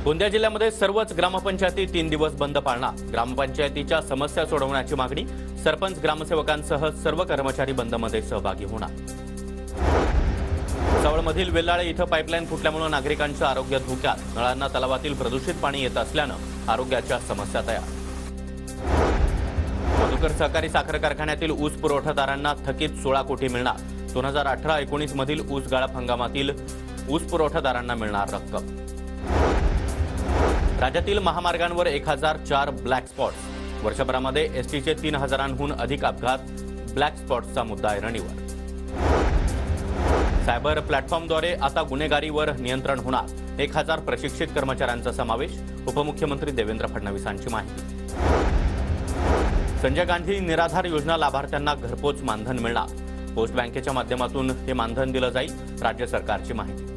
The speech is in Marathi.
गोंदिया जिल्ह्यामध्ये सर्वच ग्रामपंचायती 3 दिवस बंद पाळणार। ग्रामपंचायतीच्या समस्या सोडवण्याची मागणी। सरपंच ग्रामसेवकांसह सर्व कर्मचारी बंदमध्ये सहभागी होणार। सावळमधील वेल्लाळे इथं पाईपलाईन फुटल्यामुळे नागरिकांचं आरोग्य धोक्यात। नळांना तलावातील प्रदूषित पाणी येत असल्यानं आरोग्याच्या समस्या तयार। मधुकर सहकारी साखर कारखान्यातील ऊस पुरवठादारांना थकीत 16 कोटी मिळणार। 2018-19 मधील ऊस गाळप हंगामातील ऊस पुरवठादारांना मिळणार रक्कम। राज्यातील महामार्गांवर 1004 ब्लॅक स्पॉट्स। वर्षभरामध्ये एसटीचे 3000हून अधिक अपघात। ब्लॅक स्पॉट्सचा मुद्दा ऐरणीवर। सायबर प्लॅटफॉर्मद्वारे आता गुन्हेगारीवर नियंत्रण होणार। 1000 प्रशिक्षित कर्मचाऱ्यांचा समावेश। उपमुख्यमंत्री देवेंद्र फडणवीसांची माहिती। संजय गांधी निराधार योजना लाभार्थ्यांना घरपोच मानधन मिळणार। पोस्ट बँकेच्या माध्यमातून हे मानधन दिलं जाईल। राज्य सरकारची माहिती।